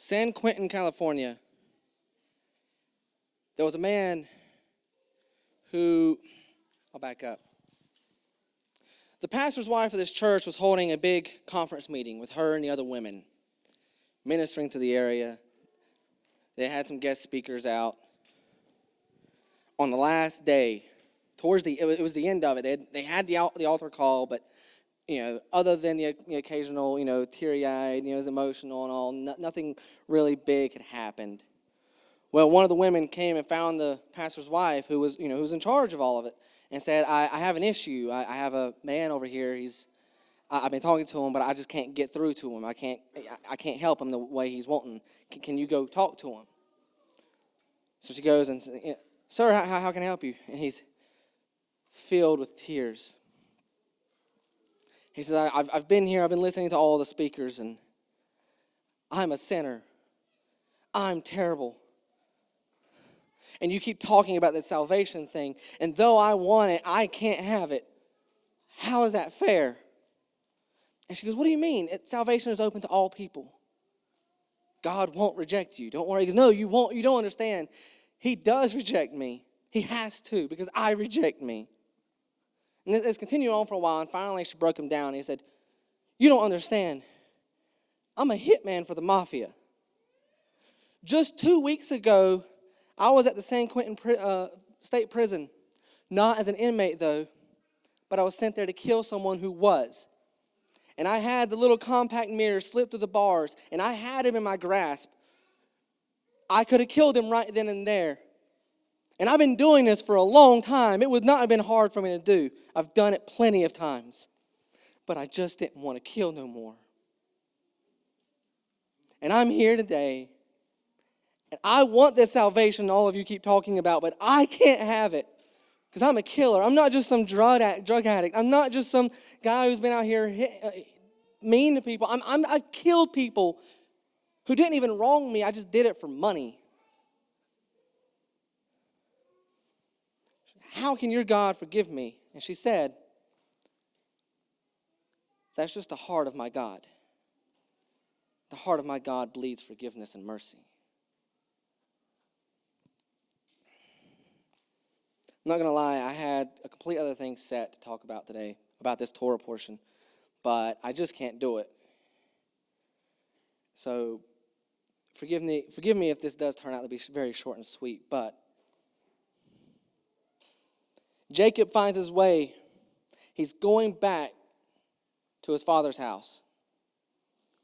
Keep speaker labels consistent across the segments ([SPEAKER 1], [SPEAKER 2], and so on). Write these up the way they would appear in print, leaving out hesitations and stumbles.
[SPEAKER 1] San Quentin, California, there was a man who, I'll back up. The pastor's wife of this church was holding a big conference meeting with her and the other women, ministering to the area. They had some guest speakers out. On the last day, it was the end of it. They had the altar call, but other than the occasional, teary-eyed, it was emotional and all, nothing really big had happened. Well, one of the women came and found the pastor's wife, who was in charge of all of it, and said, "I have an issue. I have a man over here. I've been talking to him, but I just can't get through to him. I can't help him the way he's wanting. Can you go talk to him?" So she goes and says, "Sir, how can I help you?" And he's filled with tears. He says, I've been here, I've been listening to all the speakers, and I'm a sinner. I'm terrible. And you keep talking about this salvation thing, and though I want it, I can't have it. How is that fair? And she goes, "What do you mean? Salvation is open to all people. God won't reject you. Don't worry." He goes, "No, you won't. You don't understand. He does reject me. He has to, because I reject me." And it's continued on for a while, and finally she broke him down. And he said, "You don't understand. I'm a hitman for the mafia. Just 2 weeks ago, I was at the San Quentin State Prison, not as an inmate though, but I was sent there to kill someone who was. And I had the little compact mirror slip through the bars, and I had him in my grasp. I could have killed him right then and there. And I've been doing this for a long time. It would not have been hard for me to do. I've done it plenty of times. But I just didn't want to kill no more. And I'm here today. And I want this salvation all of you keep talking about, but I can't have it. Because I'm a killer. I'm not just some drug addict. I'm not just some guy who's been out here mean to people. I've killed people who didn't even wrong me. I just did it for money. How can your God forgive me?" And she said, "That's just the heart of my God. The heart of my God bleeds forgiveness and mercy." I'm not going to lie, I had a complete other thing set to talk about today, about this Torah portion, but I just can't do it. So forgive me if this does turn out to be very short and sweet, but Jacob finds his way. He's going back to his father's house.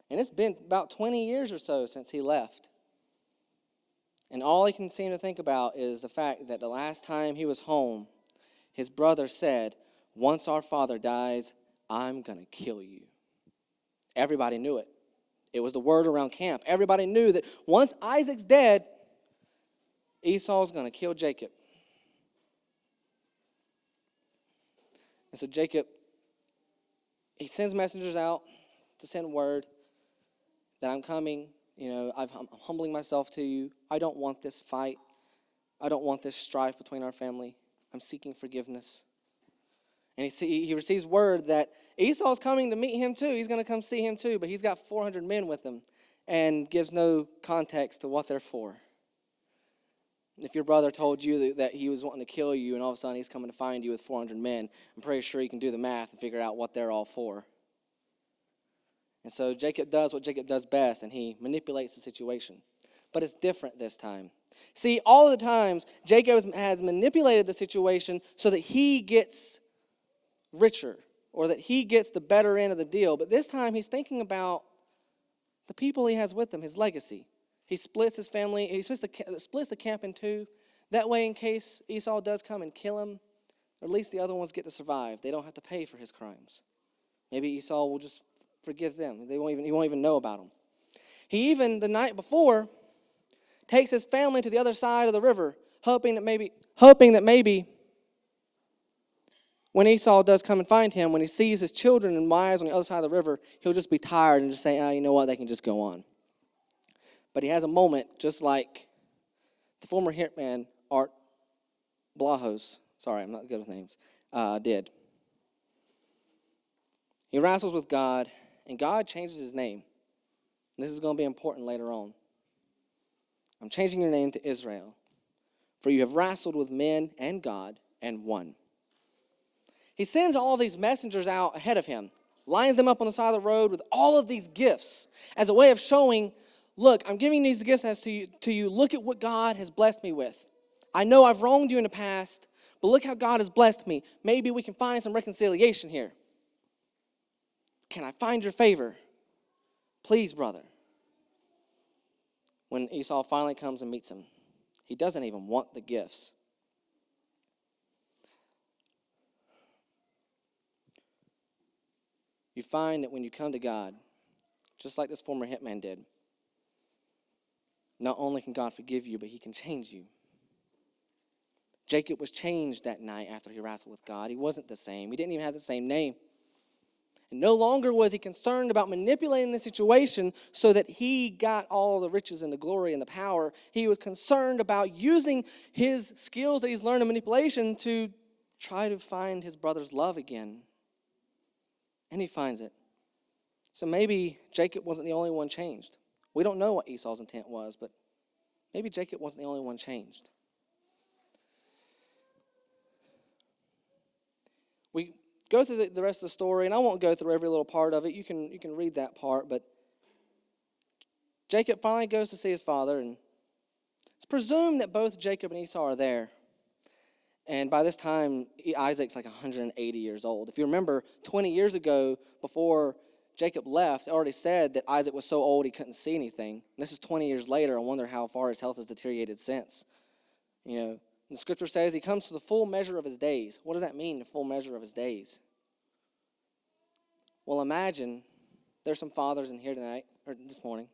[SPEAKER 1] And it's been about 20 years or so since he left. And all he can seem to think about is the fact that the last time he was home, his brother said, "Once our father dies, I'm going to kill you." Everybody knew it. It was the word around camp. Everybody knew that once Isaac's dead, Esau's going to kill Jacob. And so Jacob, he sends messengers out to send word that I'm coming. I'm humbling myself to you. I don't want this fight. I don't want this strife between our family. I'm seeking forgiveness. And he receives word that Esau's coming to meet him too. He's going to come see him too, but he's got 400 men with him and gives no context to what they're for. If your brother told you that he was wanting to kill you and all of a sudden he's coming to find you with 400 men, I'm pretty sure you can do the math and figure out what they're all for. And so Jacob does what Jacob does best, and he manipulates the situation. But it's different this time. See, all the times, Jacob has manipulated the situation so that he gets richer or that he gets the better end of the deal. But this time, he's thinking about the people he has with him, his legacy. He splits his family, he splits the camp in two. That way, in case Esau does come and kill him, at least the other ones get to survive. They don't have to pay for his crimes. Maybe Esau will just forgive them. He won't even know about them. He even, the night before, takes his family to the other side of the river, hoping that maybe when Esau does come and find him, when he sees his children and wives on the other side of the river, he'll just be tired and just say, you know what, they can just go on. But he has a moment just like the former hitman, Art Blahos, sorry, I'm not good with names, did. He wrestles with God, and God changes his name. This is going to be important later on. I'm changing your name to Israel, for you have wrestled with men and God and won. He sends all of these messengers out ahead of him, lines them up on the side of the road with all of these gifts as a way of showing, look, I'm giving these gifts to you. Look at what God has blessed me with. I know I've wronged you in the past, but look how God has blessed me. Maybe we can find some reconciliation here. Can I find your favor? Please, brother. When Esau finally comes and meets him, he doesn't even want the gifts. You find that when you come to God, just like this former hitman did, not only can God forgive you, but he can change you. Jacob was changed that night after he wrestled with God. He wasn't the same. He didn't even have the same name. And no longer was he concerned about manipulating the situation so that he got all the riches and the glory and the power. He was concerned about using his skills that he's learned in manipulation to try to find his brother's love again. And he finds it. So maybe Jacob wasn't the only one changed. We don't know what Esau's intent was, but maybe Jacob wasn't the only one changed. We go through the rest of the story, and I won't go through every little part of it. You can read that part, but Jacob finally goes to see his father, and it's presumed that both Jacob and Esau are there. And by this time, Isaac's like 180 years old. If you remember, 20 years ago, before Jacob left, it already said that Isaac was so old he couldn't see anything. This is 20 years later. I wonder how far his health has deteriorated since. You know, the scripture says he comes to the full measure of his days. What does that mean, the full measure of his days? Well, imagine there's some fathers in here tonight, or this morning.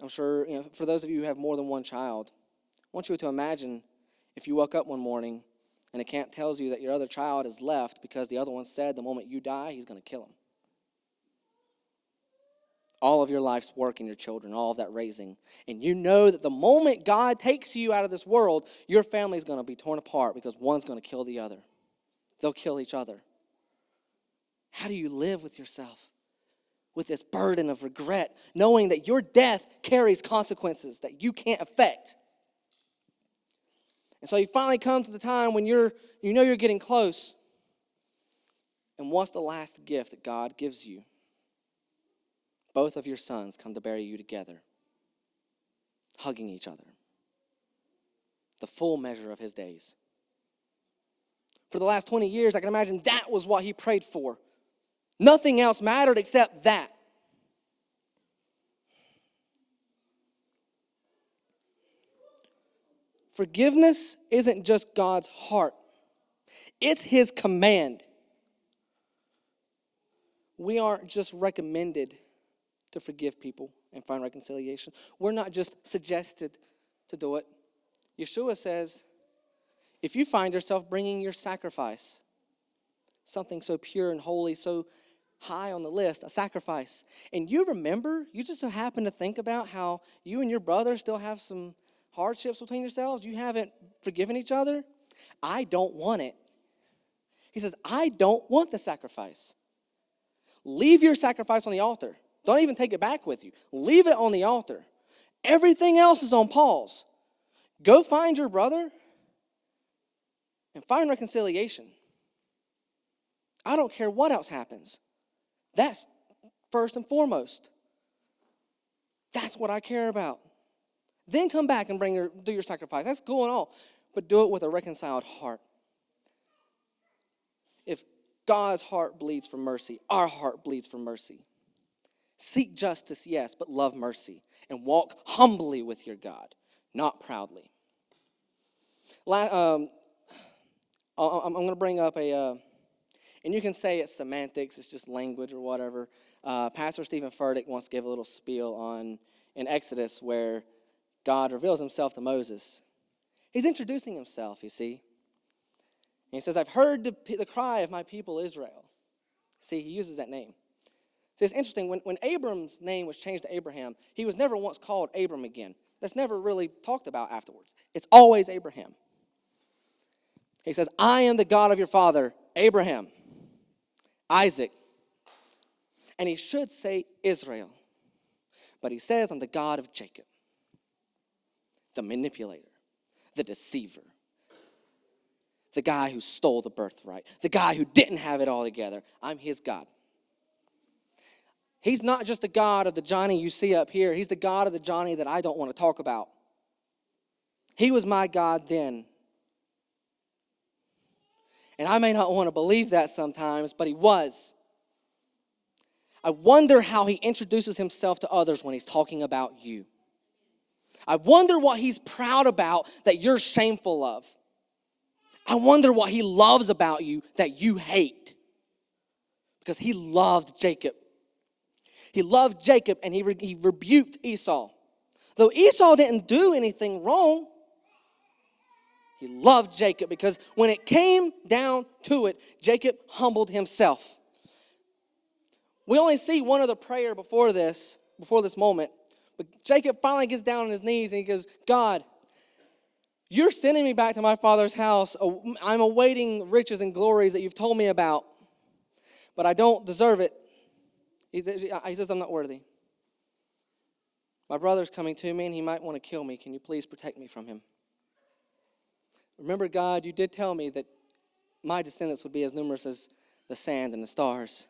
[SPEAKER 1] I'm sure, for those of you who have more than one child, I want you to imagine if you woke up one morning and a camp tells you that your other child is left because the other one said the moment you die, he's going to kill him. All of your life's work and your children, all of that raising. And you know that the moment God takes you out of this world, your family's going to be torn apart because one's going to kill the other. They'll kill each other. How do you live with yourself? With this burden of regret, knowing that your death carries consequences that you can't affect. And so you finally come to the time when you know you're getting close. And what's the last gift that God gives you? Both of your sons come to bury you together, hugging each other. The full measure of his days. For the last 20 years, I can imagine that was what he prayed for. Nothing else mattered except that. Forgiveness isn't just God's heart. It's his command. We aren't just recommended to forgive people and find reconciliation. We're not just suggested to do it. Yeshua says, if you find yourself bringing your sacrifice, something so pure and holy, so high on the list, a sacrifice, and you remember, you just so happen to think about how you and your brother still have some hardships between yourselves, you haven't forgiven each other, I don't want it. He says, I don't want the sacrifice. Leave your sacrifice on the altar. Don't even take it back with you. Leave it on the altar. Everything else is on pause. Go find your brother and find reconciliation. I don't care what else happens. That's first and foremost. That's what I care about. Then come back and do your sacrifice. That's cool and all, but do it with a reconciled heart. If God's heart bleeds for mercy, our heart bleeds for mercy. Seek justice, yes, but love mercy. And walk humbly with your God, not proudly. I'm going to bring up and you can say it's semantics, it's just language or whatever. Pastor Stephen Furtick once gave a little spiel in Exodus where God reveals himself to Moses. He's introducing himself, you see. And he says, I've heard the cry of my people Israel. See, he uses that name. See, it's interesting. When Abram's name was changed to Abraham, he was never once called Abram again. That's never really talked about afterwards. It's always Abraham. He says, I am the God of your father, Abraham, Isaac. And he should say Israel. But he says, I'm the God of Jacob. the manipulator, the deceiver, the guy who stole the birthright, the guy who didn't have it all together. I'm his God. He's not just the God of the Johnny you see up here. He's the God of the Johnny that I don't want to talk about. He was my God then. And I may not want to believe that sometimes, but he was. I wonder how he introduces himself to others when he's talking about you. I wonder what he's proud about that you're shameful of. I wonder what he loves about you that you hate. Because he loved Jacob. He loved Jacob and he rebuked Esau. Though Esau didn't do anything wrong, he loved Jacob because when it came down to it, Jacob humbled himself. We only see one other prayer before this moment. But Jacob finally gets down on his knees and he goes, God, you're sending me back to my father's house. I'm awaiting riches and glories that you've told me about, but I don't deserve it. He says, I'm not worthy. My brother's coming to me and he might want to kill me. Can you please protect me from him? Remember, God, you did tell me that my descendants would be as numerous as the sand and the stars.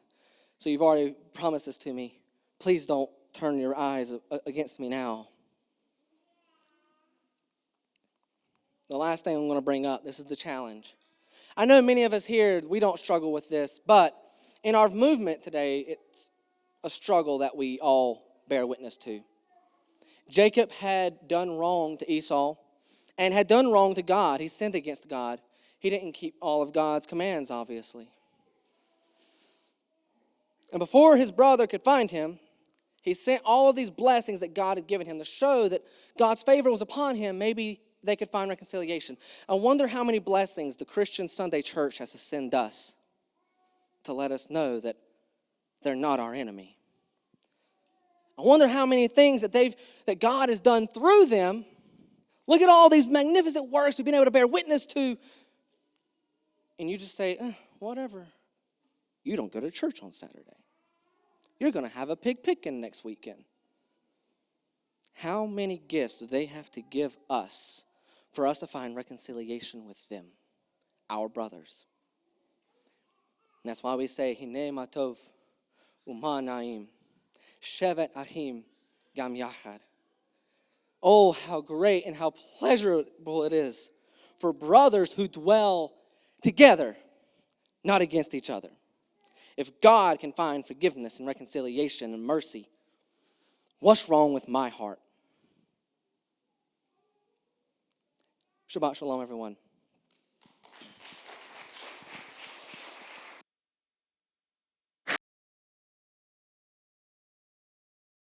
[SPEAKER 1] So you've already promised this to me. Please don't turn your eyes against me now. The last thing I'm going to bring up, this is the challenge. I know many of us here, we don't struggle with this, but in our movement today, it's a struggle that we all bear witness to. Jacob had done wrong to Esau and had done wrong to God. He sinned against God. He didn't keep all of God's commands, obviously. And before his brother could find him, he sent all of these blessings that God had given him to show that God's favor was upon him. Maybe they could find reconciliation. I wonder how many blessings the Christian Sunday church has to send us to let us know that they're not our enemy. I wonder how many things that God has done through them. Look at all these magnificent works we've been able to bear witness to. And you just say, whatever. You don't go to church on Saturday. You're going to have a pig picking next weekend. How many gifts do they have to give us for us to find reconciliation with them, our brothers? And that's why we say, Hine matov umanaim shevet achim gam yachad. Oh, how great and how pleasurable it is for brothers who dwell together, not against each other. If God can find forgiveness and reconciliation and mercy, what's wrong with my heart? Shabbat shalom, everyone.